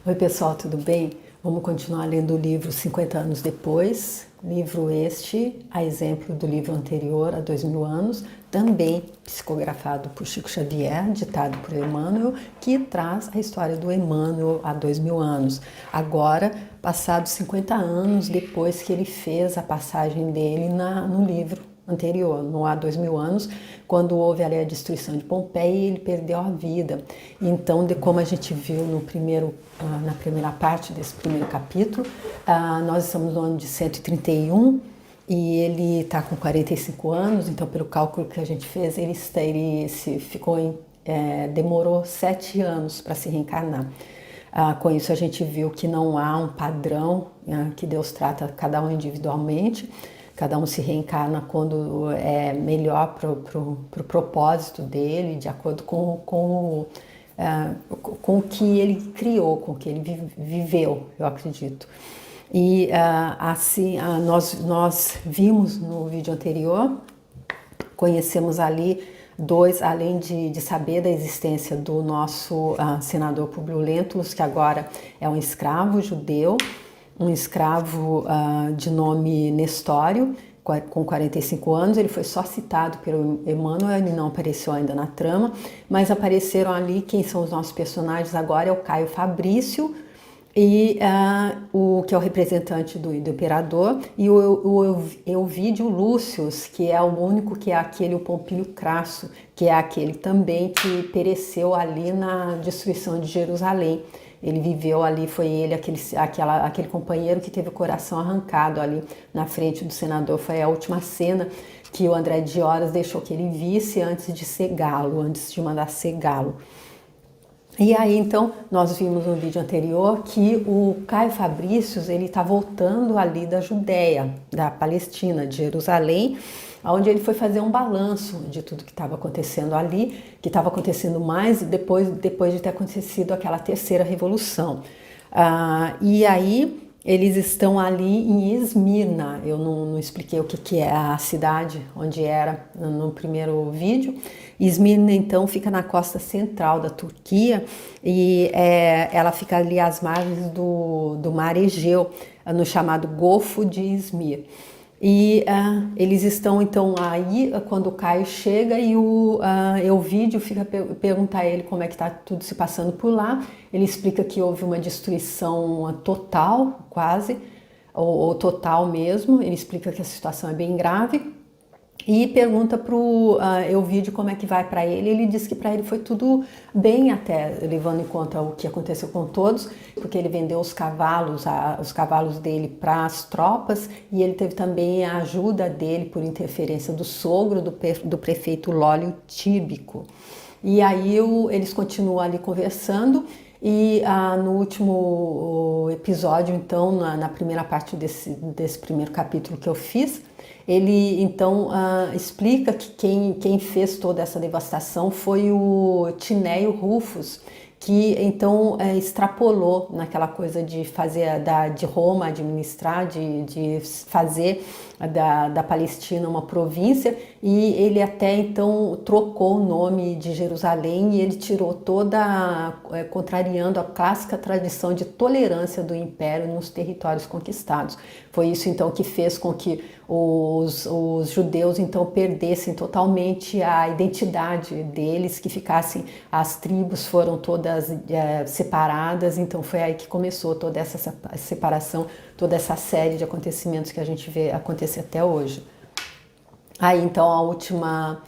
Oi pessoal, tudo bem? Vamos continuar lendo o livro 50 anos depois, livro este, a exemplo do livro anterior, há 2000 anos, também psicografado por Chico Xavier, ditado por Emmanuel, que traz a história do Emmanuel há 2000 anos. Agora, passados 50 anos depois que ele fez a passagem dele no livro anterior, no há 2000 anos, quando houve ali a destruição de Pompeia, ele perdeu a vida. Então, como a gente viu na primeira parte desse primeiro capítulo, nós estamos no ano de 131 e ele está com 45 anos, então pelo cálculo que a gente fez, demorou 7 anos para se reencarnar. Com isso a gente viu que não há um padrão, que Deus trata cada um individualmente. Cada um se reencarna quando é melhor para o propósito dele, de acordo com o que ele criou, com o que ele viveu, eu acredito. E assim, nós vimos no vídeo anterior, conhecemos ali além de saber da existência do nosso senador Publio Lentulus, que agora é um escravo judeu, um escravo de nome Nestório, com 45 anos. Ele foi só citado pelo Emmanuel, ele não apareceu ainda na trama, mas apareceram ali quem são os nossos personagens agora, é o Caio Fabrício, e o que é o representante do imperador, e o Elvídio Lúcius, que é o único que é aquele, o Pompílio Crasso, que é aquele também que pereceu ali na destruição de Jerusalém. Ele viveu ali, foi ele, aquele companheiro que teve o coração arrancado ali na frente do senador. Foi a última cena que o André de Horas deixou que ele visse antes de cegá-lo, antes de mandar cegá-lo. E aí, então, nós vimos no vídeo anterior que o Caio Fabrícios, ele está voltando ali da Judéia, da Palestina, de Jerusalém, onde ele foi fazer um balanço de tudo que estava acontecendo ali, que estava acontecendo mais depois de ter acontecido aquela terceira revolução. E aí eles estão ali em Esmirna. Eu não expliquei o que é a cidade onde era no primeiro vídeo. Esmirna, então, fica na costa central da Turquia e ela fica ali às margens do mar Egeu, no chamado Golfo de Izmir. E eles estão então aí quando o Caio chega e o Elvídio pergunta a ele como é que está tudo se passando por lá. Ele explica que houve uma destruição total, quase, ou total mesmo. Ele explica que a situação é bem grave e pergunta para o Elvídio como é que vai para ele. Ele diz que para ele foi tudo bem, até levando em conta o que aconteceu com todos, porque ele vendeu os cavalos dele para as tropas, e ele teve também a ajuda dele por interferência do sogro do prefeito Lólio Tíbico. E aí eles continuam ali conversando. E no último episódio, então, na primeira parte desse primeiro capítulo que eu fiz, ele então explica que quem fez toda essa devastação foi o Tinéio Rufus, que então extrapolou naquela coisa de fazer de Roma administrar, de fazer da Palestina uma província, e ele até então trocou o nome de Jerusalém e ele tirou contrariando a clássica tradição de tolerância do Império nos territórios conquistados. Foi isso então que fez com que os judeus então perdessem totalmente a identidade deles, que ficassem, as tribos foram todas separadas. Então foi aí que começou toda essa separação, toda essa série de acontecimentos que a gente vê acontecer até hoje. Aí então a última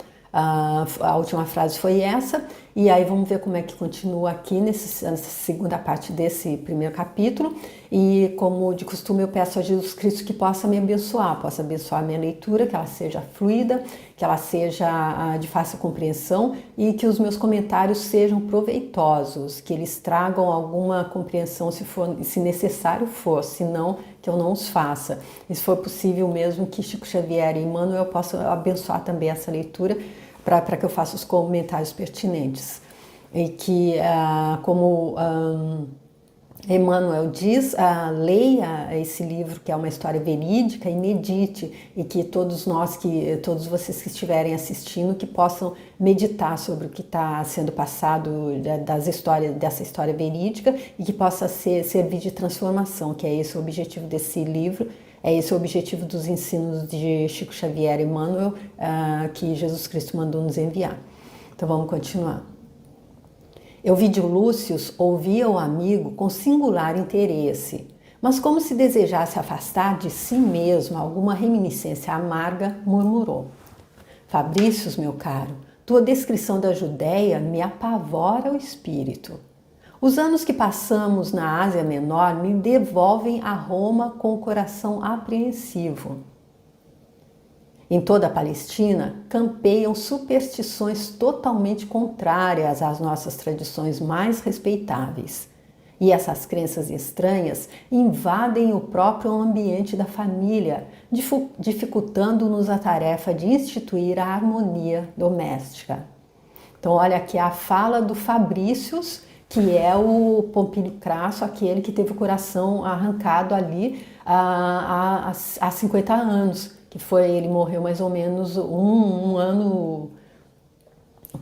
frase foi essa, e aí vamos ver como é que continua aqui nessa segunda parte desse primeiro capítulo. E como de costume eu peço a Jesus Cristo que possa me abençoar, possa abençoar a minha leitura, que ela seja fluida, que ela seja de fácil compreensão, e que os meus comentários sejam proveitosos, que eles tragam alguma compreensão se necessário for, se não, que eu não os faça. E se for possível mesmo que Chico Xavier e Emmanuel possam abençoar também essa leitura, para que eu faça os comentários pertinentes. E que, como Emmanuel diz, leia esse livro, que é uma história verídica, e medite, e que todos vocês que estiverem assistindo, que possam meditar sobre o que está sendo passado dessa história verídica, e que possa servir de transformação, que é esse o objetivo desse livro, é esse o objetivo dos ensinos de Chico Xavier e Emmanuel, que Jesus Cristo mandou nos enviar. Então vamos continuar. Elvídio Lúcius ouvia o amigo com singular interesse, mas como se desejasse afastar de si mesmo alguma reminiscência amarga, murmurou: Fabrícios, meu caro, tua descrição da Judéia me apavora o espírito. Os anos que passamos na Ásia Menor me devolvem a Roma com o coração apreensivo. Em toda a Palestina, campeiam superstições totalmente contrárias às nossas tradições mais respeitáveis. E essas crenças estranhas invadem o próprio ambiente da família, dificultando-nos a tarefa de instituir a harmonia doméstica. Então, olha aqui a fala do Fabrícios, que é o Pompílio Crasso, aquele que teve o coração arrancado ali há 50 anos. Ele morreu mais ou menos um ano,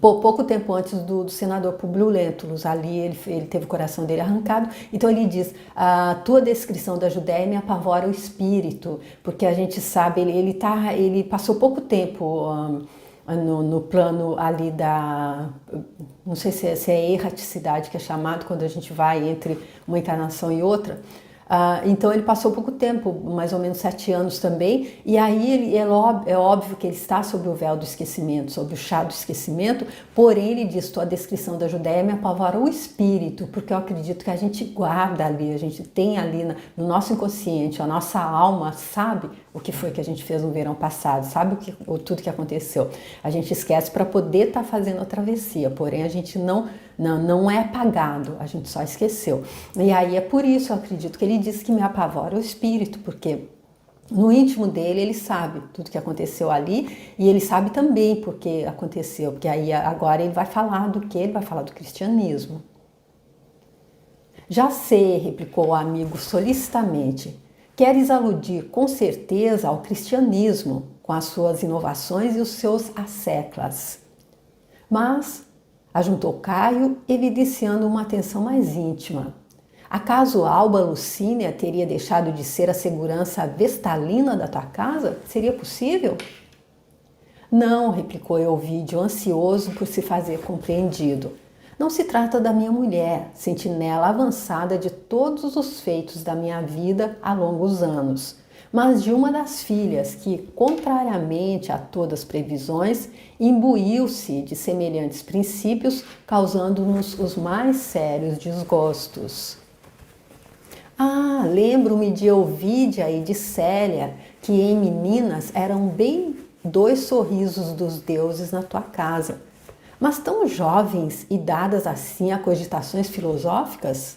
pouco tempo antes do senador Públio Lentulus. Ali ele teve o coração dele arrancado. Então ele diz: a tua descrição da Judéia me apavora o espírito, porque a gente sabe, ele passou pouco tempo no plano ali não sei se é erraticidade que é chamado, quando a gente vai entre uma encarnação e outra. Então ele passou pouco tempo, mais ou menos 7 anos também, e aí é óbvio que ele está sob o véu do esquecimento, sob o chá do esquecimento, porém ele diz: tua descrição da Judéia me apavora o espírito, porque eu acredito que a gente guarda ali, a gente tem ali no nosso inconsciente, a nossa alma sabe o que foi que a gente fez no verão passado, sabe tudo que aconteceu. A gente esquece para poder estar fazendo a travessia, porém a gente não é apagado, a gente só esqueceu. E aí é por isso, eu acredito, que ele diz que me apavora o espírito, porque no íntimo dele ele sabe tudo que aconteceu ali, e ele sabe também por que aconteceu, porque aí agora ele vai falar do que? Ele vai falar do cristianismo. Já sei, replicou o amigo solicitamente, queres aludir com certeza ao cristianismo, com as suas inovações e os seus asseclas. Mas, ajuntou Caio, evidenciando uma atenção mais íntima, acaso Alba Lucínia teria deixado de ser a segurança vestalina da tua casa? Seria possível? Não, replicou Elvídio, ansioso por se fazer compreendido. Não se trata da minha mulher, sentinela avançada de todos os feitos da minha vida há longos anos, mas de uma das filhas que, contrariamente a todas as previsões, imbuiu-se de semelhantes princípios, causando-nos os mais sérios desgostos. Lembro-me de Elvídia e de Célia, que em meninas eram bem 2 sorrisos dos deuses na tua casa, mas tão jovens e dadas assim a cogitações filosóficas?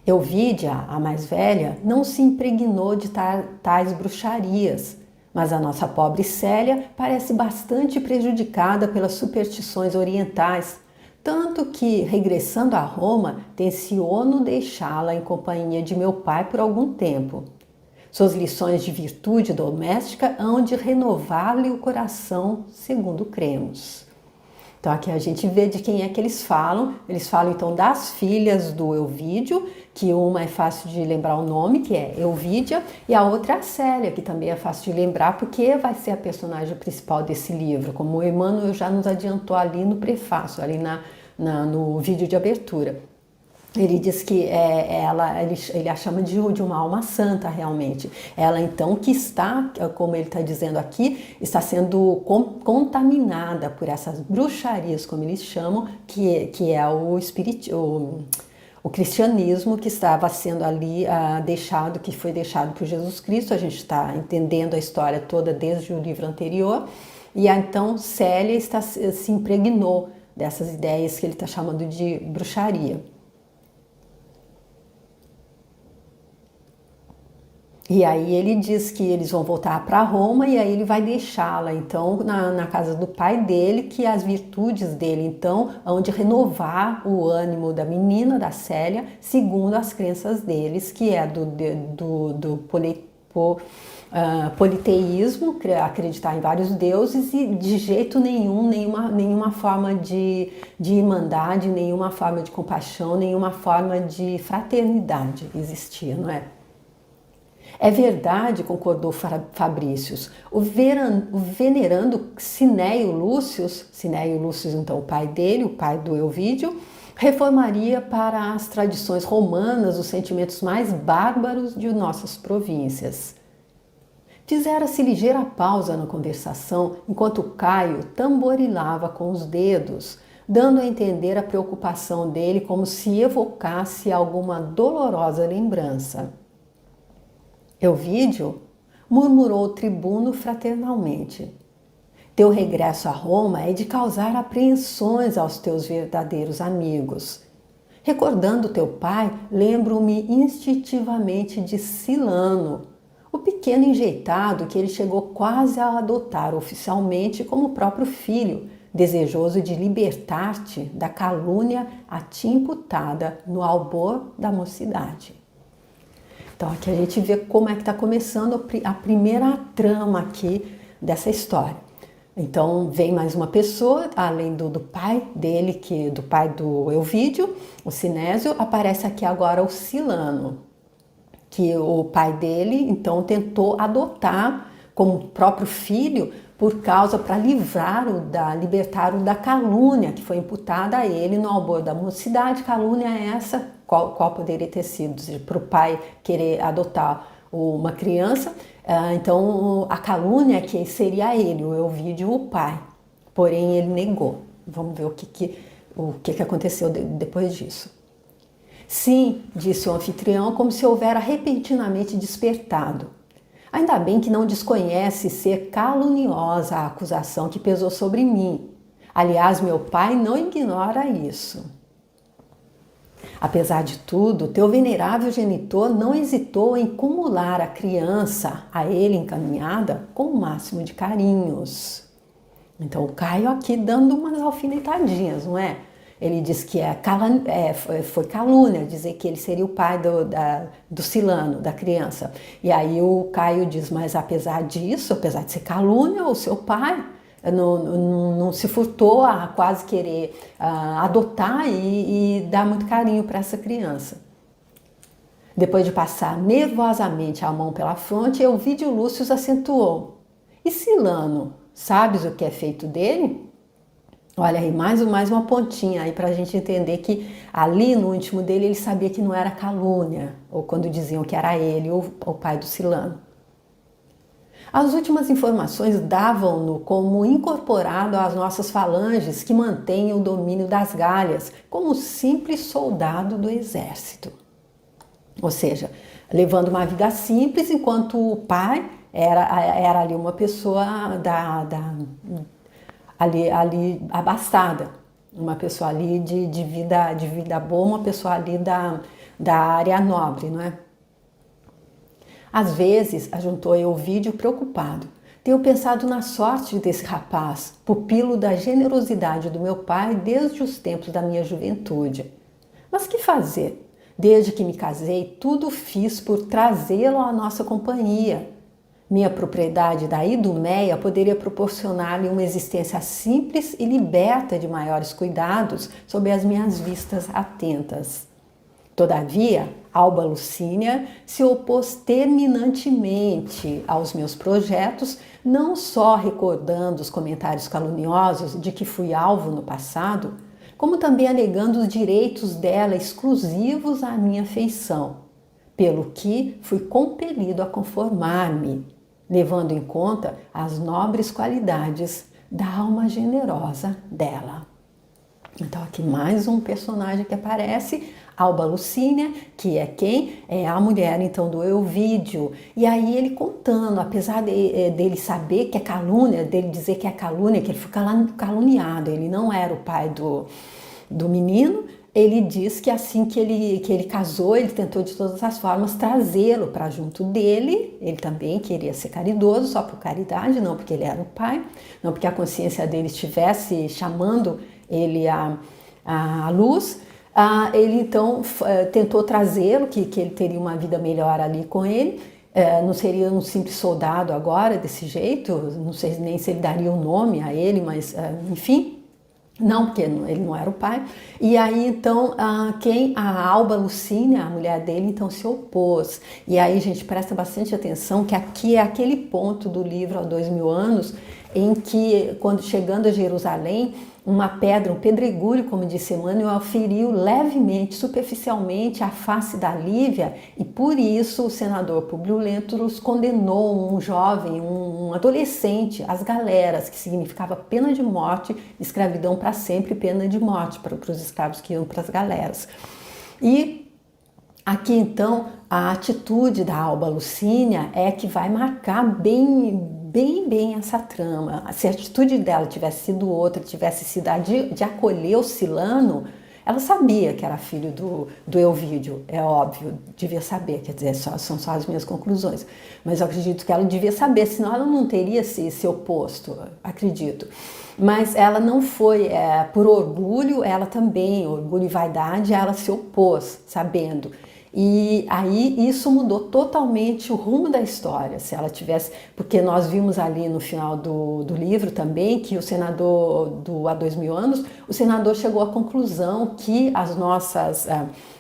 Elvídia, a mais velha, não se impregnou de tais bruxarias, mas a nossa pobre Célia parece bastante prejudicada pelas superstições orientais, tanto que, regressando a Roma, tenciono deixá-la em companhia de meu pai por algum tempo. Suas lições de virtude doméstica hão de renovar-lhe o coração, segundo cremos. Então aqui a gente vê de quem é que eles falam então das filhas do Elvídio, que uma é fácil de lembrar o nome, que é Elvídia, e a outra é a Célia, que também é fácil de lembrar, porque vai ser a personagem principal desse livro, como o Emmanuel já nos adiantou ali no prefácio, ali no vídeo de abertura. Ele diz que ele a chama de uma alma santa realmente. Ela então que está, como ele está dizendo aqui, está sendo contaminada por essas bruxarias, como eles chamam, que é o cristianismo que estava sendo ali que foi deixado por Jesus Cristo. A gente está entendendo a história toda desde o livro anterior. E então Célia se impregnou dessas ideias que ele está chamando de bruxaria. E aí ele diz que eles vão voltar para Roma e aí ele vai deixá-la, então, na casa do pai dele, que as virtudes dele, então, hão de renovar o ânimo da menina, da Célia, segundo as crenças deles, que é do politeísmo, acreditar em vários deuses e de jeito nenhum, nenhuma forma de irmandade, nenhuma forma de compaixão, nenhuma forma de fraternidade existia, não é? É verdade, concordou Fabricius, o venerando Cineio Lúcius, então o pai dele, o pai do Elvídio, reformaria para as tradições romanas os sentimentos mais bárbaros de nossas províncias. Fizera-se ligeira pausa na conversação, enquanto Caio tamborilava com os dedos, dando a entender a preocupação dele como se evocasse alguma dolorosa lembrança. Elvídio, murmurou o tribuno fraternalmente, teu regresso a Roma é de causar apreensões aos teus verdadeiros amigos. Recordando teu pai, lembro-me instintivamente de Silano, o pequeno enjeitado que ele chegou quase a adotar oficialmente como próprio filho, desejoso de libertar-te da calúnia a ti imputada no albor da mocidade. Então aqui a gente vê como é que está começando a primeira trama aqui dessa história. Então vem mais uma pessoa, além do pai dele, do pai do Elvídio, o Sinésio, aparece aqui agora o Silano, que o pai dele então tentou adotar como próprio filho para libertá-lo da calúnia que foi imputada a ele no albor da mocidade. Calúnia é essa, qual poderia ter sido para o pai querer adotar uma criança. Então a calúnia que seria ele, o Elvídio, o pai, porém ele negou. Vamos ver o que aconteceu depois disso. Sim, disse o anfitrião, como se houvera repentinamente despertado. Ainda bem que não desconhece ser caluniosa a acusação que pesou sobre mim. Aliás, meu pai não ignora isso. Apesar de tudo, teu venerável genitor não hesitou em cumular a criança a ele encaminhada com o máximo de carinhos. Então o Caio aqui dando umas alfinetadinhas, não é? Ele diz que foi calúnia dizer que ele seria o pai do Silano, da criança. E aí o Caio diz, mas apesar disso, apesar de ser calúnia, o seu pai não se furtou a quase querer adotar e dar muito carinho para essa criança. Depois de passar nervosamente a mão pela fronte, Elvídio Lúcius acentuou. E Silano, sabes o que é feito dele? Olha aí, mais uma pontinha aí para a gente entender que ali no íntimo dele ele sabia que não era calúnia, ou quando diziam que era ele, ou o pai do Silano. As últimas informações davam-no como incorporado às nossas falanges que mantêm o domínio das Gálias, como simples soldado do exército. Ou seja, levando uma vida simples, enquanto o pai era ali uma pessoa ali abastada, uma pessoa ali de vida boa, uma pessoa ali da área nobre, não é? Às vezes, ajuntou Elvídio preocupado, tenho pensado na sorte desse rapaz, pupilo da generosidade do meu pai desde os tempos da minha juventude. Mas que fazer? Desde que me casei, tudo fiz por trazê-lo à nossa companhia. Minha propriedade da Idumeia poderia proporcionar-lhe uma existência simples e liberta de maiores cuidados sob as minhas vistas atentas. Todavia, Alba Lucínia se opôs terminantemente aos meus projetos, não só recordando os comentários caluniosos de que fui alvo no passado, como também alegando os direitos dela exclusivos à minha feição, pelo que fui compelido a conformar-me, levando em conta as nobres qualidades da alma generosa dela. Então aqui mais um personagem que aparece, Alba Lucínia, que é quem? É a mulher então do Elvídio. E aí ele contando, apesar dele saber que é calúnia, dele dizer que é calúnia, que ele foi caluniado, ele não era o pai do menino, ele diz que assim que ele casou, ele tentou de todas as formas trazê-lo para junto dele. Ele também queria ser caridoso, só por caridade, não porque ele era o pai, não porque a consciência dele estivesse chamando ele à luz. Ele então tentou trazê-lo, que ele teria uma vida melhor ali com ele. Não seria um simples soldado agora, desse jeito, não sei nem se ele daria um nome a ele, mas enfim. Não, porque ele não era o pai. E aí, então, a Alba Lucínia, a mulher dele, então se opôs. E aí, gente, presta bastante atenção que aqui é aquele ponto do livro há 2000 anos em que, quando chegando a Jerusalém, uma pedra, um pedregulho, como disse Emmanuel, feriu levemente, superficialmente a face da Lívia, e por isso o senador Públio Lentulus condenou um jovem, um adolescente, às galeras, que significava pena de morte, escravidão para sempre, pena de morte para os escravos que iam para as galeras. E aqui então a atitude da Alba Lucínia é que vai marcar bem essa trama. Se a atitude dela tivesse sido outra, tivesse sido a de acolher o Silano, ela sabia que era filho do Elvídio, é óbvio, devia saber, quer dizer, são só as minhas conclusões, mas eu acredito que ela devia saber, senão ela não teria se oposto, acredito. Mas ela não foi, por orgulho, ela também, orgulho e vaidade, ela se opôs, sabendo. E aí isso mudou totalmente o rumo da história, se ela tivesse, porque nós vimos ali no final do livro também que o senador há 2000 anos, o senador chegou à conclusão que as nossas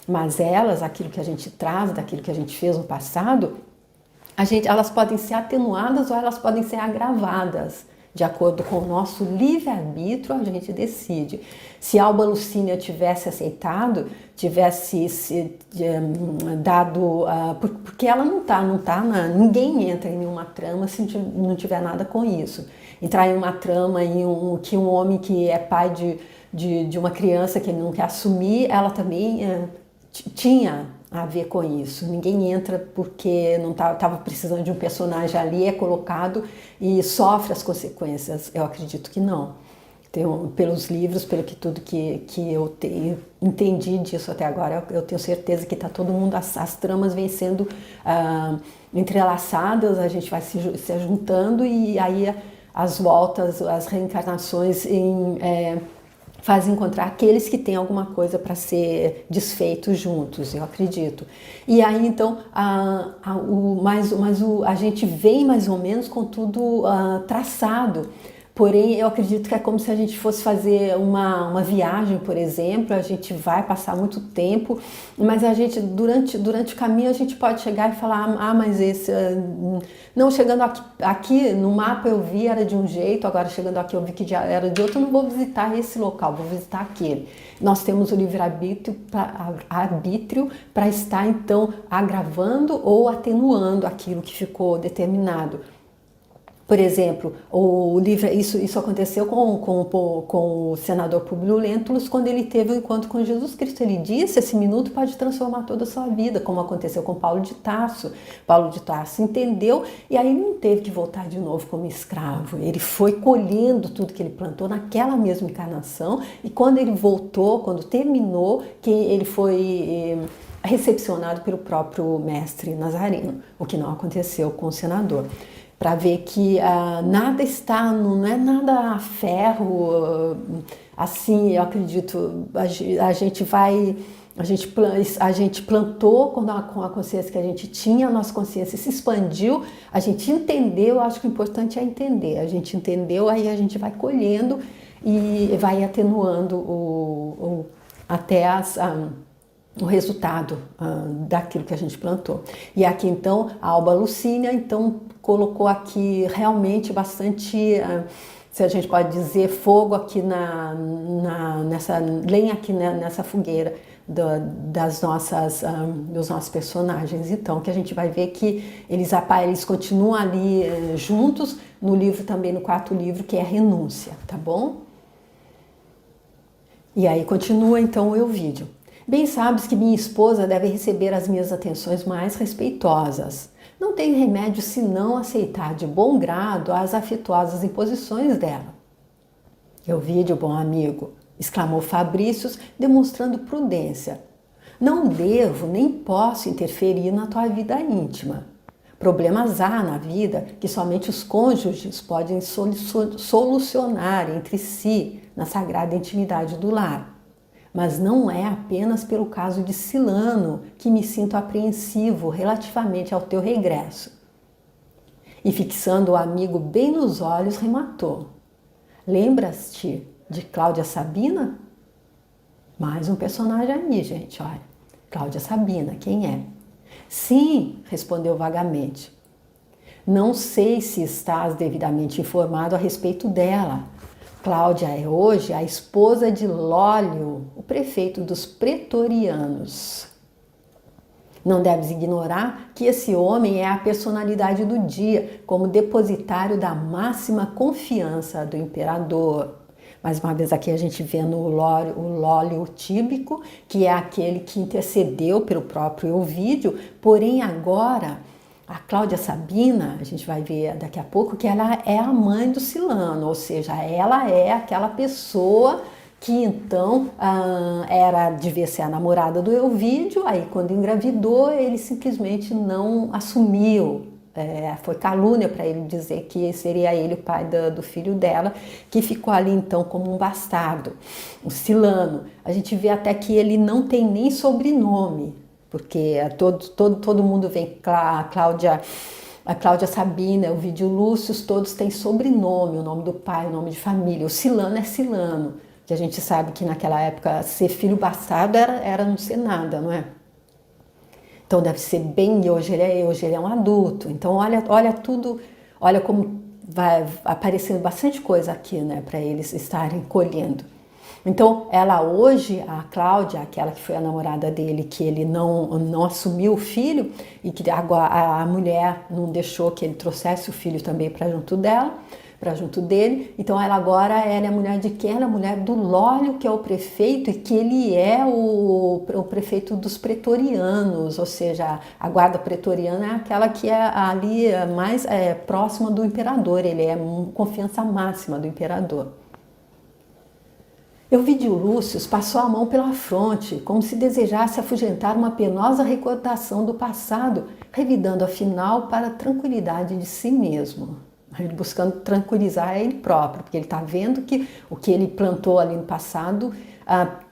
mazelas, aquilo que a gente traz, daquilo que a gente fez no passado, elas podem ser atenuadas ou elas podem ser agravadas. De acordo com o nosso livre-arbítrio, a gente decide. Se Alba Lucínia tivesse aceitado, tivesse dado... porque ela não tá ninguém entra em nenhuma trama se não tiver nada com isso. Entrar em uma trama em que um homem que é pai de uma criança que ele não quer assumir, ela também tinha a ver com isso. Ninguém entra porque não estava precisando de um personagem ali, é colocado e sofre as consequências. Eu acredito que não. Pelos livros, pelo que tudo que eu entendi disso até agora, eu tenho certeza que está todo mundo, as tramas vêm sendo entrelaçadas, a gente vai se juntando e aí as voltas, as reencarnações faz encontrar aqueles que têm alguma coisa para ser desfeito juntos, eu acredito. E aí, então, a gente vem mais ou menos com tudo traçado. Porém, eu acredito que é como se a gente fosse fazer uma viagem, por exemplo, a gente vai passar muito tempo, mas a gente, durante o caminho, a gente pode chegar e falar, mas esse... Não, chegando aqui no mapa eu vi era de um jeito, agora chegando aqui eu vi que já era de outro, eu não vou visitar esse local, vou visitar aquele. Nós temos o livre-arbítrio para estar, então, agravando ou atenuando aquilo que ficou determinado. Por exemplo, isso aconteceu com o senador Públio Lentulus quando ele teve um encontro com Jesus Cristo. Ele disse, esse minuto pode transformar toda a sua vida, como aconteceu com Paulo de Tarso. Paulo de Tarso entendeu e aí ele não teve que voltar de novo como escravo. Ele foi colhendo tudo que ele plantou naquela mesma encarnação e quando ele voltou, quando terminou, que ele foi recepcionado pelo próprio mestre Nazareno, o que não aconteceu com o senador. Para ver que nada está, não é nada a ferro, assim, eu acredito, a gente plantou com a consciência que a gente tinha, a nossa consciência se expandiu, a gente entendeu, acho que o importante é entender, a gente entendeu, aí a gente vai colhendo e vai atenuando até o resultado daquilo que a gente plantou. E aqui então a Alba Lucínia então colocou aqui realmente bastante, se a gente pode dizer, fogo aqui nessa lenha aqui nessa fogueira dos nossos personagens. Então que a gente vai ver que eles continuam ali juntos no livro também, no quarto livro, que é a Renúncia, tá bom? E aí continua então o Elvídio. Bem sabes que minha esposa deve receber as minhas atenções mais respeitosas. Não tenho remédio senão aceitar de bom grado as afetuosas imposições dela. Elvídio, bom amigo, exclamou Fabrícios, demonstrando prudência. Não devo nem posso interferir na tua vida íntima. Problemas há na vida que somente os cônjuges podem solucionar entre si na sagrada intimidade do lar. Mas não é apenas pelo caso de Silano que me sinto apreensivo relativamente ao teu regresso. E fixando o amigo bem nos olhos, rematou. Lembras-te de Cláudia Sabina? Mais um personagem aí, gente, olha. Cláudia Sabina, quem é? Sim, respondeu vagamente. Não sei se estás devidamente informado a respeito dela. Cláudia é hoje a esposa de Lólio, o prefeito dos pretorianos. Não deves ignorar que esse homem é a personalidade do dia, como depositário da máxima confiança do imperador. Mais uma vez aqui a gente vê o Lólio Tíbico, que é aquele que intercedeu pelo próprio Ovídio, porém agora a Cláudia Sabina, a gente vai ver daqui a pouco, que ela é a mãe do Silano, ou seja, ela é aquela pessoa que então devia ser a namorada do Ovídio, aí quando engravidou ele simplesmente não assumiu. Foi calúnia para ele dizer que seria ele o pai do filho dela, que ficou ali então como um bastardo, o Silano. A gente vê até que ele não tem nem sobrenome, porque todo mundo vem, a Cláudia Sabina, o Ovídio Lúcio, todos têm sobrenome, o nome do pai, o nome de família. O Silano é Silano, que a gente sabe que naquela época ser filho bastardo era não ser nada, não é? Então deve ser bem, hoje ele é um adulto. Então olha tudo, olha como vai aparecendo bastante coisa aqui, né, para eles estarem colhendo. Então ela hoje, a Cláudia, aquela que foi a namorada dele, que ele não assumiu o filho e que a mulher não deixou que ele trouxesse o filho também para junto dele. Então ela é a mulher de quem? Ela é a mulher do Lólio, que é o prefeito, e que ele é o prefeito dos pretorianos, ou seja, a guarda pretoriana é aquela que é ali mais próxima do imperador, ele é confiança máxima do imperador. Ovídio Lúcio passou a mão pela fronte, como se desejasse afugentar uma penosa recordação do passado, revidando afinal para a tranquilidade de si mesmo. Ele buscando tranquilizar ele próprio, porque ele está vendo que o que ele plantou ali no passado,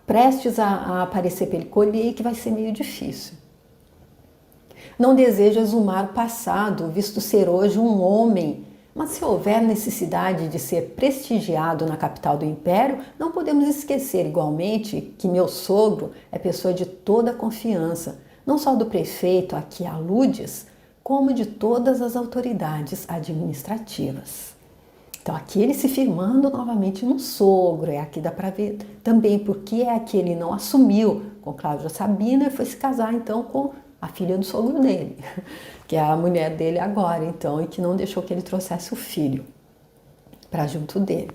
prestes a aparecer para ele colher, e que vai ser meio difícil. Não desejo exumar o passado, visto ser hoje um homem, mas se houver necessidade de ser prestigiado na capital do império, não podemos esquecer igualmente que meu sogro é pessoa de toda confiança, não só do prefeito a que aludes, como de todas as autoridades administrativas. Então aqui ele se firmando novamente no sogro, aqui dá para ver também porque é que ele não assumiu com Cláudia Sabina e foi se casar então com a filha do sogro dele, que é a mulher dele agora então, e que não deixou que ele trouxesse o filho para junto dele.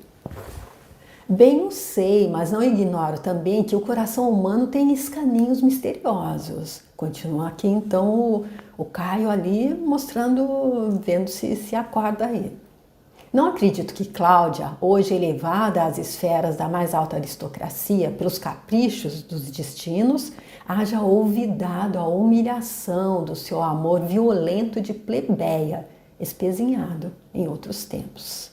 Bem o sei, mas não ignoro também que o coração humano tem escaninhos misteriosos. Continua aqui então o Caio ali mostrando, vendo se acorda aí. Não acredito que Cláudia, hoje elevada às esferas da mais alta aristocracia pelos caprichos dos destinos, haja olvidado a humilhação do seu amor violento de plebeia, espezinhado em outros tempos.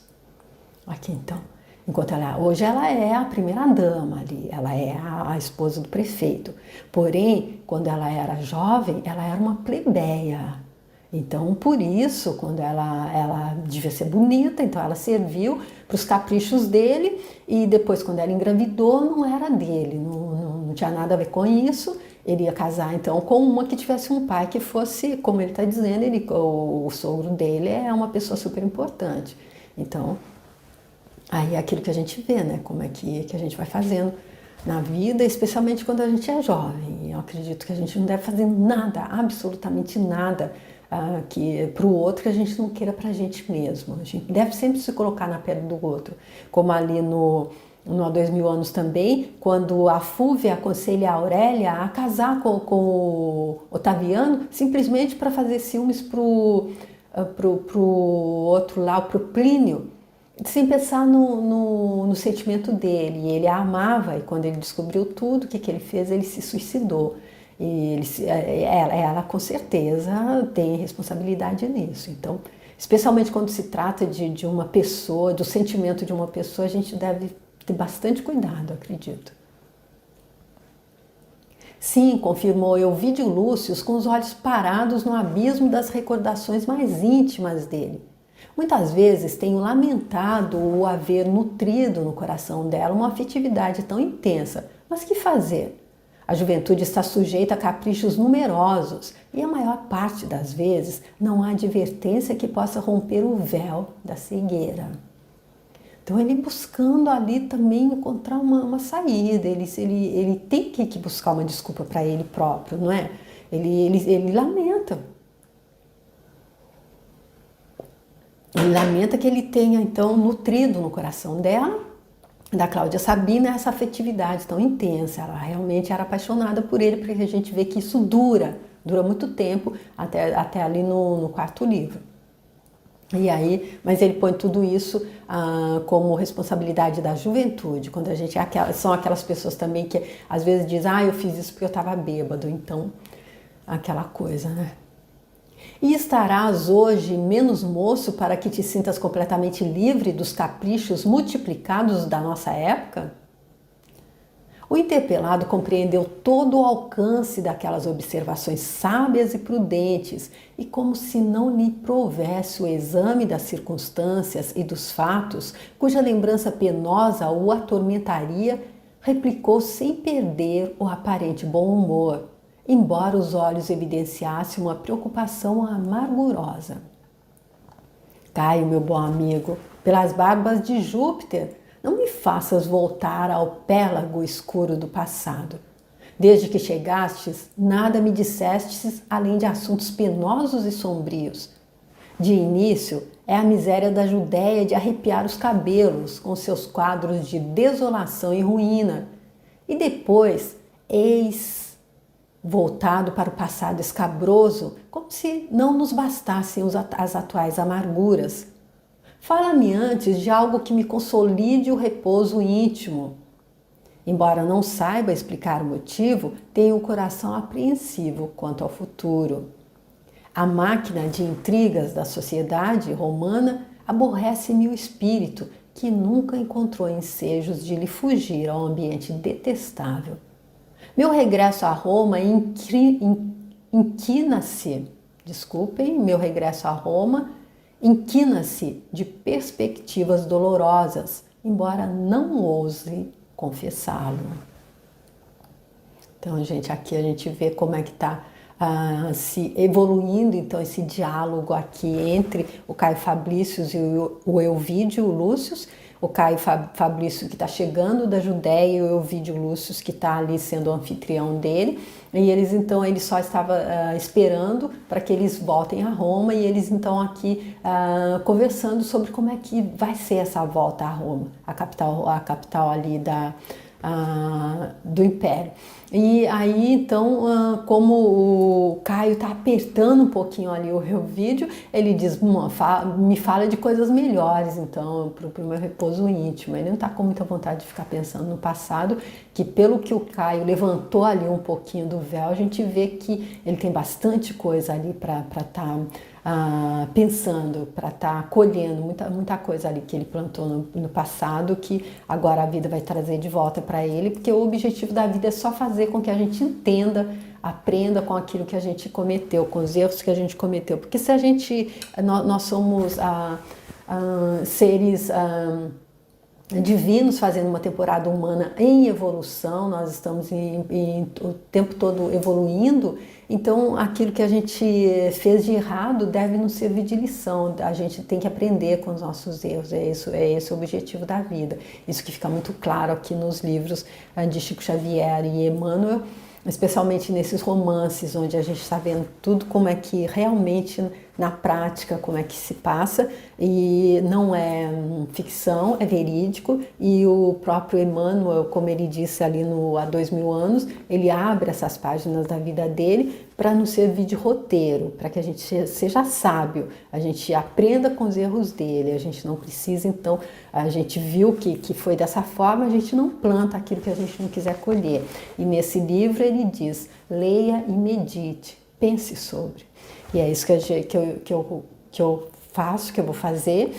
Aqui então. Enquanto hoje ela é a primeira dama ali, ela é a esposa do prefeito. Porém, quando ela era jovem, ela era uma plebeia. Então, por isso, quando ela devia ser bonita, então ela serviu para os caprichos dele e depois, quando ela engravidou, não era dele, não tinha nada a ver com isso. Ele ia casar, então, com uma que tivesse um pai que fosse, como ele está dizendo, o sogro dele é uma pessoa super importante. Então, aí é aquilo que a gente vê, né? Como é que a gente vai fazendo na vida, especialmente quando a gente é jovem. Eu acredito que a gente não deve fazer nada, absolutamente nada, para o outro que a gente não queira para a gente mesmo. A gente deve sempre se colocar na pele do outro. Como ali no Há 2000 anos também, quando a Fúvia aconselha a Aurélia a casar com o Otaviano, simplesmente para fazer ciúmes pro outro lá, pro Plínio. sem pensar no sentimento dele. Ele a amava e quando ele descobriu tudo, o que ele fez? Ele se suicidou. E ela com certeza tem responsabilidade nisso. Então, especialmente quando se trata de uma pessoa, do sentimento de uma pessoa, a gente deve ter bastante cuidado, acredito. Sim, confirmou Elvídio Lúcius com os olhos parados no abismo das recordações mais íntimas dele. Muitas vezes tenho lamentado o haver nutrido no coração dela uma afetividade tão intensa, mas que fazer? A juventude está sujeita a caprichos numerosos e a maior parte das vezes não há advertência que possa romper o véu da cegueira. Então ele buscando ali também encontrar uma saída, ele tem que buscar uma desculpa para ele próprio, não é? Ele lamenta. Ele lamenta que ele tenha então nutrido no coração dela, da Cláudia Sabina, essa afetividade tão intensa. Ela realmente era apaixonada por ele, porque a gente vê que isso dura muito tempo, até ali no quarto livro. E aí, mas ele põe tudo isso como responsabilidade da juventude, quando a gente são aquelas pessoas também que às vezes dizem, eu fiz isso porque eu estava bêbado, então aquela coisa, né? E estarás hoje menos moço para que te sintas completamente livre dos caprichos multiplicados da nossa época? O interpelado compreendeu todo o alcance daquelas observações sábias e prudentes e, como se não lhe provesse o exame das circunstâncias e dos fatos, cuja lembrança penosa o atormentaria, replicou sem perder o aparente bom humor, embora os olhos evidenciassem uma preocupação amargurosa. Caio, meu bom amigo, pelas barbas de Júpiter, não me faças voltar ao pélago escuro do passado. Desde que chegastes, nada me dissestes além de assuntos penosos e sombrios. De início, é a miséria da Judéia de arrepiar os cabelos, com seus quadros de desolação e ruína. E depois, eis voltado para o passado escabroso, como se não nos bastassem as atuais amarguras. Fala-me antes de algo que me consolide o repouso íntimo. Embora não saiba explicar o motivo, tenho o coração apreensivo quanto ao futuro. A máquina de intrigas da sociedade romana aborrece-me o espírito, que nunca encontrou ensejos de lhe fugir ao ambiente detestável. Meu regresso a Roma inquina-se de perspectivas dolorosas, embora não ouse confessá-lo. Então, gente, aqui a gente vê como é que está se evoluindo, então, esse diálogo aqui entre o Caio Fabricius e o Elvídio Lúcius. O Caio Fabricius que está chegando da Judéia e o Elvídio Lúcius que está ali sendo o anfitrião dele. E eles então, ele só estava esperando para que eles voltem a Roma e eles então aqui conversando sobre como é que vai ser essa volta a Roma, a capital ali do Império. E aí então, como o Caio está apertando um pouquinho ali o Elvídio, ele diz, me fala de coisas melhores então, para o meu repouso íntimo. Ele não está com muita vontade de ficar pensando no passado, que pelo que o Caio levantou ali um pouquinho do véu, a gente vê que ele tem bastante coisa ali para estar pensando, para estar colhendo muita coisa ali que ele plantou no passado, que agora a vida vai trazer de volta para ele, porque o objetivo da vida é só fazer com que a gente entenda, aprenda com aquilo que a gente cometeu, com os erros que a gente cometeu, porque se nós somos seres divinos fazendo uma temporada humana em evolução, nós estamos o tempo todo evoluindo, então aquilo que a gente fez de errado deve nos servir de lição, a gente tem que aprender com os nossos erros, é esse o objetivo da vida. Isso que fica muito claro aqui nos livros de Chico Xavier e Emmanuel, especialmente nesses romances onde a gente está vendo tudo como é que realmente na prática como é que se passa, e não é ficção, é verídico, e o próprio Emmanuel, como ele disse ali há 2000 anos, ele abre essas páginas da vida dele para nos servir de roteiro, para que a gente seja sábio, a gente aprenda com os erros dele, a gente não precisa, então, a gente viu que foi dessa forma, a gente não planta aquilo que a gente não quiser colher. E nesse livro ele diz, leia e medite, pense sobre. E é isso que eu faço, que eu vou fazer.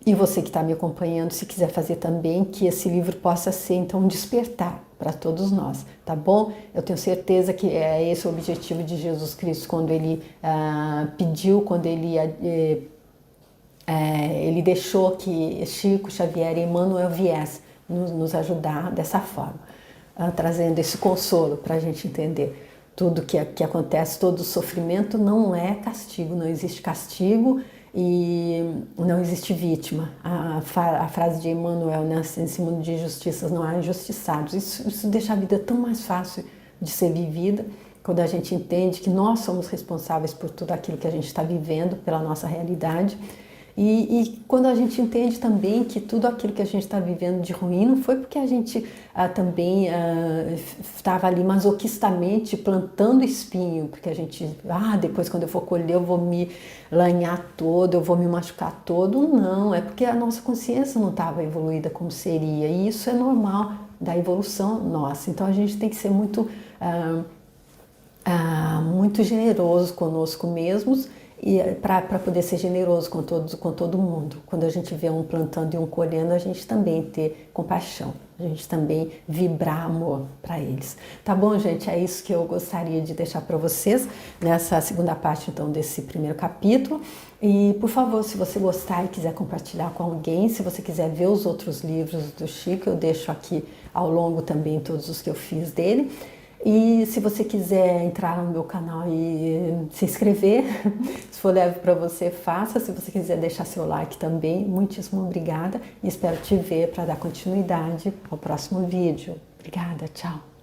E você que está me acompanhando, se quiser fazer também, que esse livro possa ser, então, um despertar para todos nós, tá bom? Eu tenho certeza que é esse o objetivo de Jesus Cristo quando ele pediu, quando ele deixou que Chico Xavier e Emmanuel viessem nos ajudar dessa forma, trazendo esse consolo para a gente entender. Tudo que acontece, todo sofrimento não é castigo, não existe castigo e não existe vítima. A frase de Emmanuel, né, nesse mundo de injustiças não há injustiçados. Isso deixa a vida tão mais fácil de ser vivida, quando a gente entende que nós somos responsáveis por tudo aquilo que a gente está vivendo, pela nossa realidade. E quando a gente entende também que tudo aquilo que a gente está vivendo de ruim não foi porque a gente também estava ali masoquistamente plantando espinho, porque a gente, depois quando eu for colher eu vou me lanhar todo, eu vou me machucar todo. Não, é porque a nossa consciência não estava evoluída como seria, e isso é normal da evolução nossa. Então a gente tem que ser muito generoso conosco mesmos, e para poder ser generoso com todo mundo. Quando a gente vê um plantando e um colhendo, a gente também ter compaixão, a gente também vibrar amor para eles. Tá bom, gente? É isso que eu gostaria de deixar para vocês nessa segunda parte, então, desse primeiro capítulo. E, por favor, se você gostar e quiser compartilhar com alguém, se você quiser ver os outros livros do Chico, eu deixo aqui ao longo também todos os que eu fiz dele. E se você quiser entrar no meu canal e se inscrever, se for leve para você, faça. Se você quiser deixar seu like também, muitíssimo obrigada. E espero te ver para dar continuidade ao próximo vídeo. Obrigada, tchau!